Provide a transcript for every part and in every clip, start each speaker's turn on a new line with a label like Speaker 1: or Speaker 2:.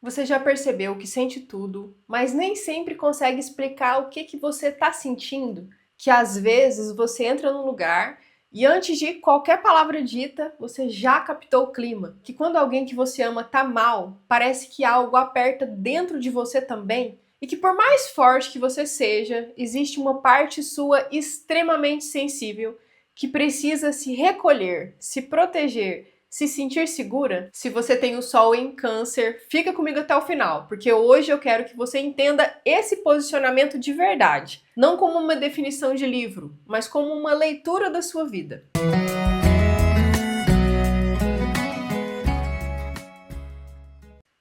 Speaker 1: Você já percebeu que sente tudo, mas nem sempre consegue explicar o que você está sentindo? Que às vezes você entra num lugar e antes de qualquer palavra dita, você já captou o clima. Que quando alguém que você ama tá mal, parece que algo aperta dentro de você também. E que por mais forte que você seja, existe uma parte sua extremamente sensível que precisa se recolher, se proteger, se sentir segura. Se você tem o Sol em Câncer, fica comigo até o final, porque hoje eu quero que você entenda esse posicionamento de verdade, não como uma definição de livro, mas como uma leitura da sua vida.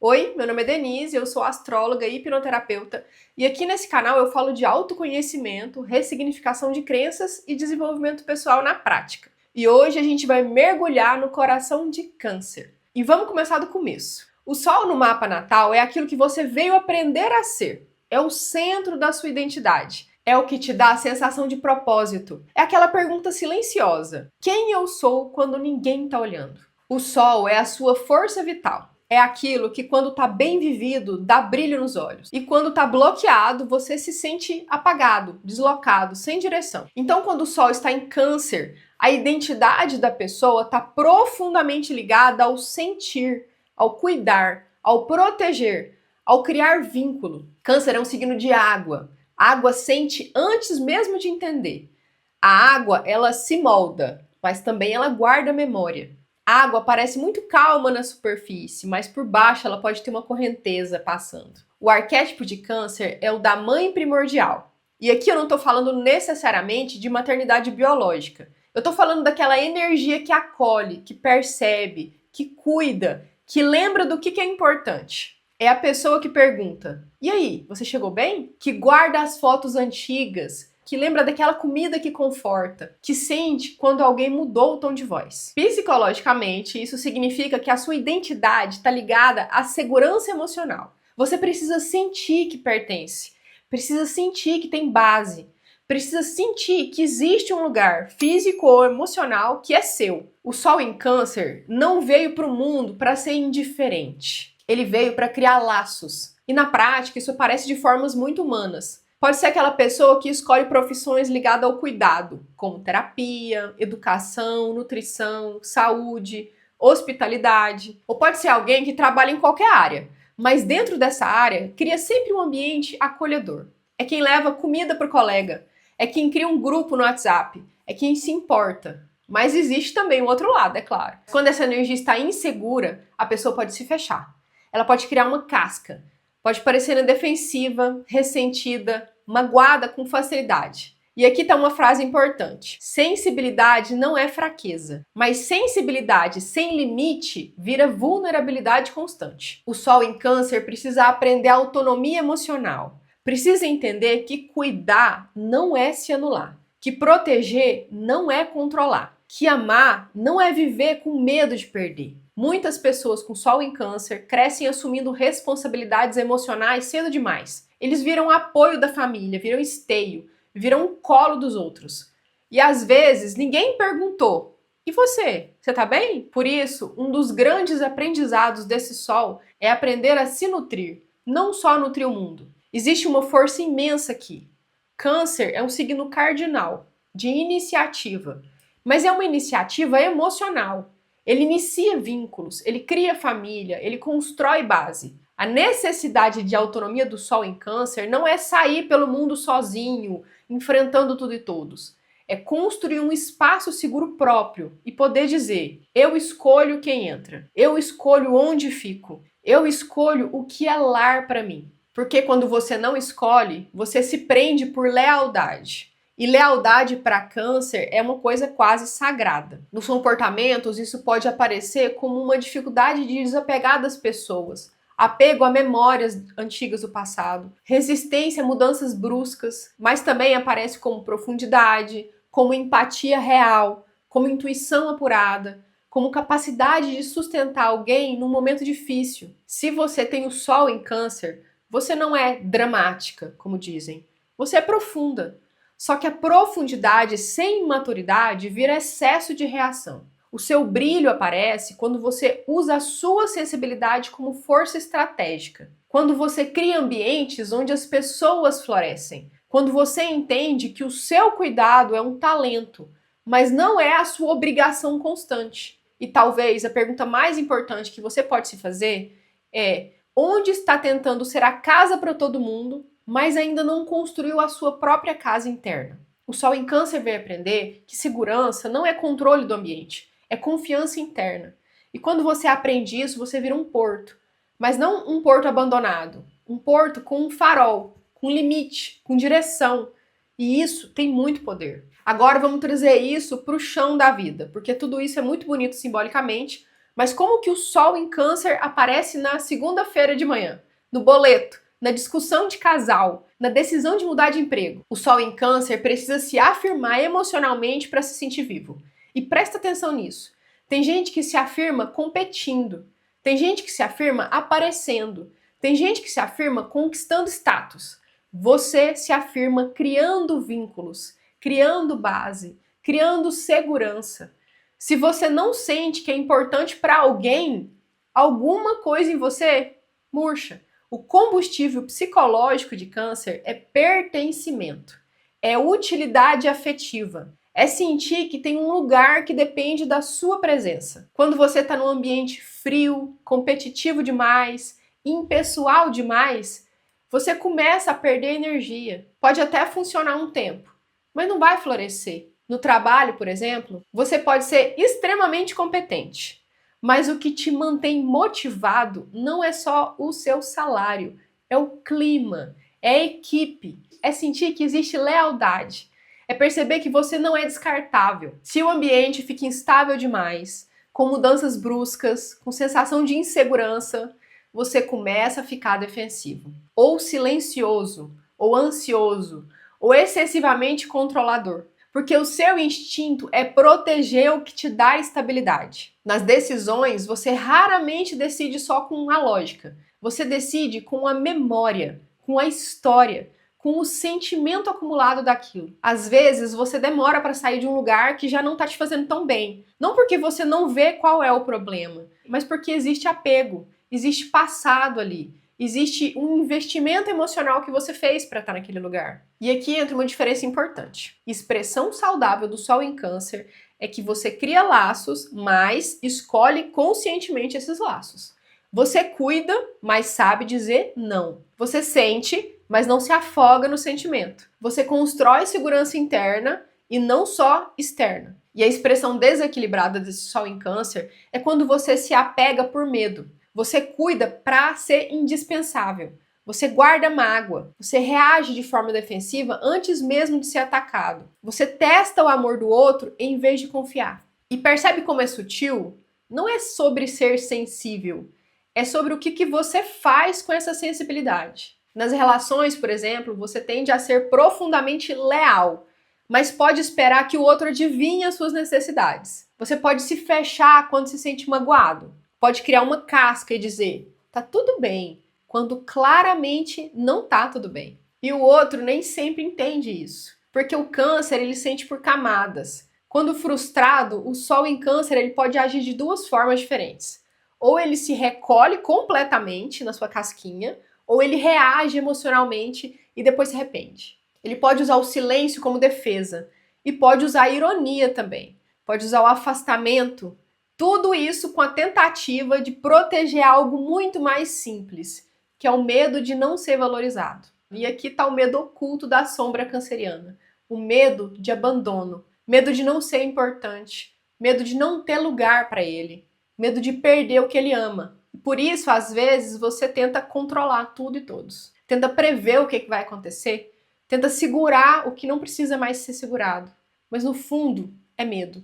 Speaker 1: Oi, meu nome é Denise, eu sou astróloga e hipnoterapeuta, e aqui nesse canal eu falo de autoconhecimento, ressignificação de crenças e desenvolvimento pessoal na prática. E hoje a gente vai mergulhar no coração de Câncer. E vamos começar do começo. O Sol no mapa natal é aquilo que você veio aprender a ser. É o centro da sua identidade. É o que te dá a sensação de propósito. É aquela pergunta silenciosa: quem eu sou quando ninguém está olhando? O Sol é a sua força vital. É aquilo que quando tá bem vivido, dá brilho nos olhos. E quando tá bloqueado, você se sente apagado, deslocado, sem direção. Então, quando o Sol está em Câncer, a identidade da pessoa está profundamente ligada ao sentir, ao cuidar, ao proteger, ao criar vínculo. Câncer é um signo de água. A água sente antes mesmo de entender. A água, ela se molda, mas também ela guarda memória. A água parece muito calma na superfície, mas por baixo ela pode ter uma correnteza passando. O arquétipo de Câncer é o da mãe primordial. E aqui eu não estou falando necessariamente de maternidade biológica. Eu estou falando daquela energia que acolhe, que percebe, que cuida, que lembra do que é importante. É a pessoa que pergunta: e aí, você chegou bem? Que guarda as fotos antigas, que lembra daquela comida que conforta, que sente quando alguém mudou o tom de voz. Psicologicamente, isso significa que a sua identidade está ligada à segurança emocional. Você precisa sentir que pertence, precisa sentir que tem base, precisa sentir que existe um lugar físico ou emocional que é seu. O Sol em Câncer não veio para o mundo para ser indiferente. Ele veio para criar laços. E na prática, isso aparece de formas muito humanas. Pode ser aquela pessoa que escolhe profissões ligadas ao cuidado, como terapia, educação, nutrição, saúde, hospitalidade. Ou pode ser alguém que trabalha em qualquer área, mas dentro dessa área cria sempre um ambiente acolhedor. É quem leva comida para o colega, é quem cria um grupo no WhatsApp, é quem se importa. Mas existe também o outro lado, é claro. Quando essa energia está insegura, a pessoa pode se fechar. Ela pode criar uma casca, pode parecer na defensiva, ressentida, magoada com facilidade. E aqui está uma frase importante: sensibilidade não é fraqueza, mas sensibilidade sem limite vira vulnerabilidade constante. O Sol em Câncer precisa aprender a autonomia emocional, precisa entender que cuidar não é se anular, que proteger não é controlar, que amar não é viver com medo de perder. Muitas pessoas com Sol em Câncer crescem assumindo responsabilidades emocionais cedo demais. Eles viram apoio da família, viram esteio, viram o colo dos outros. E às vezes ninguém perguntou: e você? Você tá bem? Por isso, um dos grandes aprendizados desse Sol é aprender a se nutrir, não só nutrir o mundo. Existe uma força imensa aqui. Câncer é um signo cardinal, de iniciativa, mas é uma iniciativa emocional. Ele inicia vínculos, ele cria família, ele constrói base. A necessidade de autonomia do Sol em Câncer não é sair pelo mundo sozinho, enfrentando tudo e todos. É construir um espaço seguro próprio e poder dizer: eu escolho quem entra, eu escolho onde fico, eu escolho o que é lar para mim. Porque quando você não escolhe, você se prende por lealdade. E lealdade para Câncer é uma coisa quase sagrada. Nos comportamentos, isso pode aparecer como uma dificuldade de desapegar das pessoas, apego a memórias antigas do passado, resistência a mudanças bruscas, mas também aparece como profundidade, como empatia real, como intuição apurada, como capacidade de sustentar alguém num momento difícil. Se você tem o Sol em Câncer, você não é dramática, como dizem. Você é profunda. Só que a profundidade sem maturidade vira excesso de reação. O seu brilho aparece quando você usa a sua sensibilidade como força estratégica. Quando você cria ambientes onde as pessoas florescem. Quando você entende que o seu cuidado é um talento, mas não é a sua obrigação constante. E talvez a pergunta mais importante que você pode se fazer é: onde está tentando ser a casa para todo mundo, mas ainda não construiu a sua própria casa interna? O Sol em Câncer veio aprender que segurança não é controle do ambiente, é confiança interna. E quando você aprende isso, você vira um porto. Mas não um porto abandonado, um porto com um farol, com limite, com direção. E isso tem muito poder. Agora vamos trazer isso para o chão da vida, porque tudo isso é muito bonito simbolicamente, mas como que o Sol em Câncer aparece na segunda-feira de manhã? No boleto, na discussão de casal, na decisão de mudar de emprego. O Sol em Câncer precisa se afirmar emocionalmente para se sentir vivo. E presta atenção nisso. Tem gente que se afirma competindo. Tem gente que se afirma aparecendo. Tem gente que se afirma conquistando status. Você se afirma criando vínculos, criando base, criando segurança. Se você não sente que é importante para alguém, alguma coisa em você murcha. O combustível psicológico de Câncer é pertencimento, é utilidade afetiva. É sentir que tem um lugar que depende da sua presença. Quando você está num ambiente frio, competitivo demais, impessoal demais, você começa a perder energia. Pode até funcionar um tempo, mas não vai florescer. No trabalho, por exemplo, você pode ser extremamente competente, mas o que te mantém motivado não é só o seu salário, é o clima, é a equipe, é sentir que existe lealdade. É perceber que você não é descartável. Se o ambiente fica instável demais, com mudanças bruscas, com sensação de insegurança, você começa a ficar defensivo. Ou silencioso, ou ansioso, ou excessivamente controlador. Porque o seu instinto é proteger o que te dá estabilidade. Nas decisões, você raramente decide só com a lógica. Você decide com a memória, com a história, com o sentimento acumulado daquilo. Às vezes você demora para sair de um lugar que já não está te fazendo tão bem. Não porque você não vê qual é o problema, mas porque existe apego, existe passado ali, existe um investimento emocional que você fez para estar naquele lugar. E aqui entra uma diferença importante. Expressão saudável do Sol em Câncer é que você cria laços, mas escolhe conscientemente esses laços. Você cuida, mas sabe dizer não. Você sente, mas não se afoga no sentimento. Você constrói segurança interna e não só externa. E a expressão desequilibrada desse Sol em Câncer é quando você se apega por medo. Você cuida para ser indispensável. Você guarda mágoa. Você reage de forma defensiva antes mesmo de ser atacado. Você testa o amor do outro em vez de confiar. E percebe como é sutil? Não é sobre ser sensível. É sobre o que você faz com essa sensibilidade. Nas relações, por exemplo, você tende a ser profundamente leal, mas pode esperar que o outro adivinhe as suas necessidades. Você pode se fechar quando se sente magoado. Pode criar uma casca e dizer, tá tudo bem, quando claramente não tá tudo bem. E o outro nem sempre entende isso, porque o Câncer ele sente por camadas. Quando frustrado, o Sol em Câncer ele pode agir de duas formas diferentes. Ou ele se recolhe completamente na sua casquinha, ou ele reage emocionalmente e depois se arrepende. Ele pode usar o silêncio como defesa e pode usar a ironia também. Pode usar o afastamento. Tudo isso com a tentativa de proteger algo muito mais simples, que é o medo de não ser valorizado. E aqui está o medo oculto da sombra canceriana. O medo de abandono, medo de não ser importante, medo de não ter lugar para ele, medo de perder o que ele ama. Por isso, às vezes, você tenta controlar tudo e todos. Tenta prever o que vai acontecer, tenta segurar o que não precisa mais ser segurado. Mas no fundo, é medo.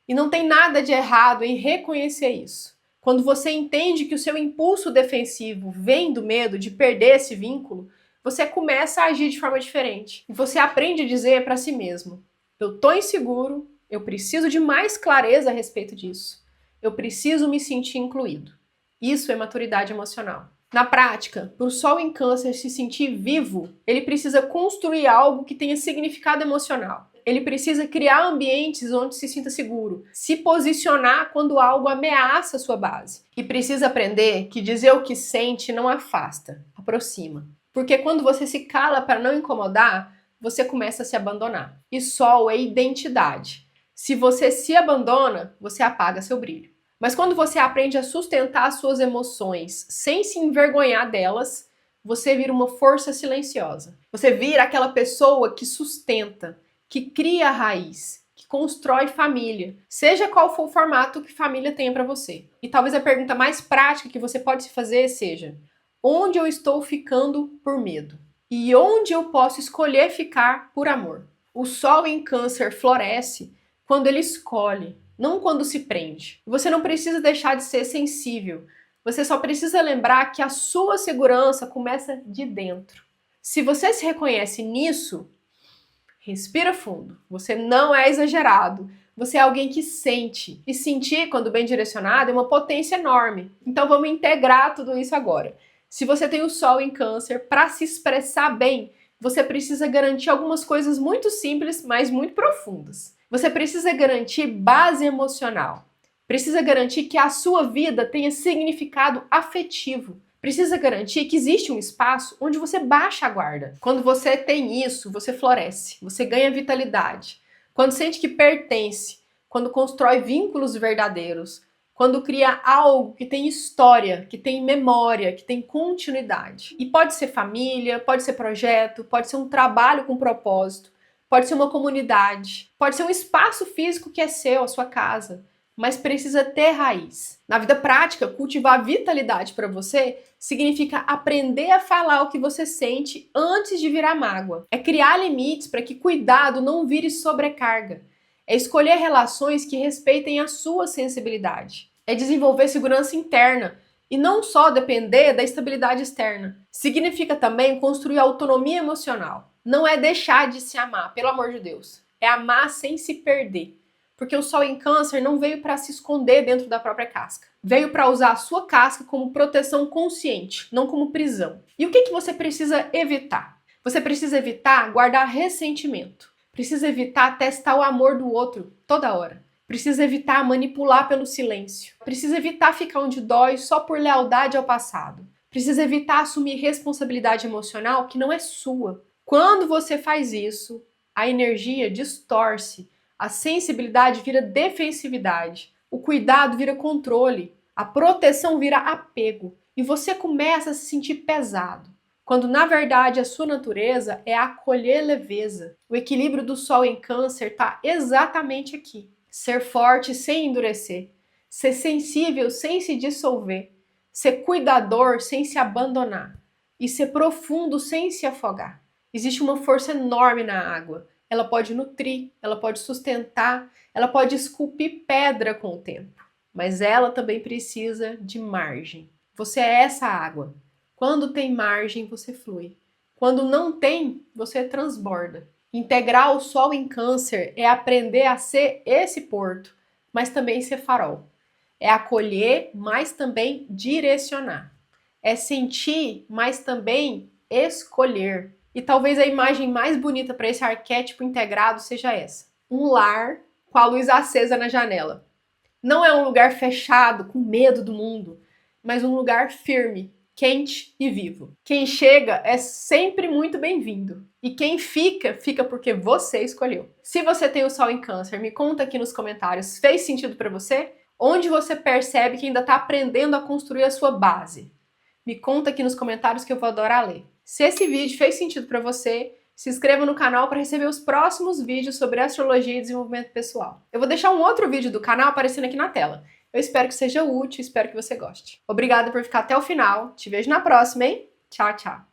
Speaker 1: E não tem nada de errado em reconhecer isso. Quando você entende que o seu impulso defensivo vem do medo de perder esse vínculo, você começa a agir de forma diferente. E você aprende a dizer para si mesmo: eu tô inseguro, eu preciso de mais clareza a respeito disso. Eu preciso me sentir incluído. Isso é maturidade emocional. Na prática, para o Sol em Câncer se sentir vivo, ele precisa construir algo que tenha significado emocional. ele precisa criar ambientes onde se sinta seguro, se posicionar quando algo ameaça a sua base. E precisa aprender que dizer o que sente não afasta, aproxima. Porque quando você se cala para não incomodar, você começa a se abandonar. E sol é identidade. Se você se abandona, você apaga seu brilho. Mas quando você aprende a sustentar suas emoções sem se envergonhar delas, você vira uma força silenciosa. Você vira aquela pessoa que sustenta, que cria a raiz, que constrói família, seja qual for o formato que família tenha para você. E talvez a pergunta mais prática que você pode se fazer seja: onde eu estou ficando por medo? E onde eu posso escolher ficar por amor? O sol em Câncer floresce quando ele escolhe, não quando se prende. Você não precisa deixar de ser sensível. Você só precisa lembrar que a sua segurança começa de dentro. Se você se reconhece nisso, respira fundo. Você não é exagerado. Você é alguém que sente. E sentir, quando bem direcionado, é uma potência enorme. Então vamos integrar tudo isso agora. Se você tem o sol em Câncer, para se expressar bem, você precisa garantir algumas coisas muito simples, mas muito profundas. Você precisa garantir base emocional. Precisa garantir que a sua vida tenha significado afetivo. Precisa garantir que existe um espaço onde você baixa a guarda. Quando você tem isso, você floresce, você ganha vitalidade. Quando sente que pertence, quando constrói vínculos verdadeiros, quando cria algo que tem história, que tem memória, que tem continuidade. E pode ser família, pode ser projeto, pode ser um trabalho com propósito, pode ser uma comunidade, pode ser um espaço físico que é seu, a sua casa, mas precisa ter raiz. Na vida prática, cultivar vitalidade para você significa aprender a falar o que você sente antes de virar mágoa. É criar limites para que cuidado não vire sobrecarga. É escolher relações que respeitem a sua sensibilidade. É desenvolver segurança interna e não só depender da estabilidade externa. Significa também construir autonomia emocional. Não é deixar de se amar, pelo amor de Deus. É amar sem se perder. Porque o sol em Câncer não veio para se esconder dentro da própria casca. Veio para usar a sua casca como proteção consciente, não como prisão. E o que você precisa evitar? Você precisa evitar guardar ressentimento. Precisa evitar testar o amor do outro toda hora. Precisa evitar manipular pelo silêncio. Precisa evitar ficar onde dói só por lealdade ao passado. Precisa evitar assumir responsabilidade emocional que não é sua. Quando você faz isso, a energia distorce. A sensibilidade vira defensividade, o cuidado vira controle, a proteção vira apego e você começa a se sentir pesado, quando na verdade a sua natureza é acolher leveza. O equilíbrio do sol em Câncer está exatamente aqui. Ser forte sem endurecer, ser sensível sem se dissolver, ser cuidador sem se abandonar e ser profundo sem se afogar. Existe uma força enorme na água. Ela pode nutrir, ela pode sustentar, ela pode esculpir pedra com o tempo. Mas ela também precisa de margem. Você é essa água. Quando tem margem, você flui. Quando não tem, você transborda. Integrar o sol em Câncer é aprender a ser esse porto, mas também ser farol. É acolher, mas também direcionar. É sentir, mas também escolher. E talvez a imagem mais bonita para esse arquétipo integrado seja essa. Um lar com a luz acesa na janela. Não é um lugar fechado, com medo do mundo, mas um lugar firme, quente e vivo. Quem chega é sempre muito bem-vindo. E quem fica, fica porque você escolheu. Se você tem o sol em Câncer, me conta aqui nos comentários, fez sentido para você? Onde você percebe que ainda está aprendendo a construir a sua base? Me conta aqui nos comentários que eu vou adorar ler. Se esse vídeo fez sentido para você, se inscreva no canal para receber os próximos vídeos sobre astrologia e desenvolvimento pessoal. Eu vou deixar um outro vídeo do canal aparecendo aqui na tela. Eu espero que seja útil, espero que você goste. Obrigada por ficar até o final. Te vejo na próxima, hein? Tchau, tchau.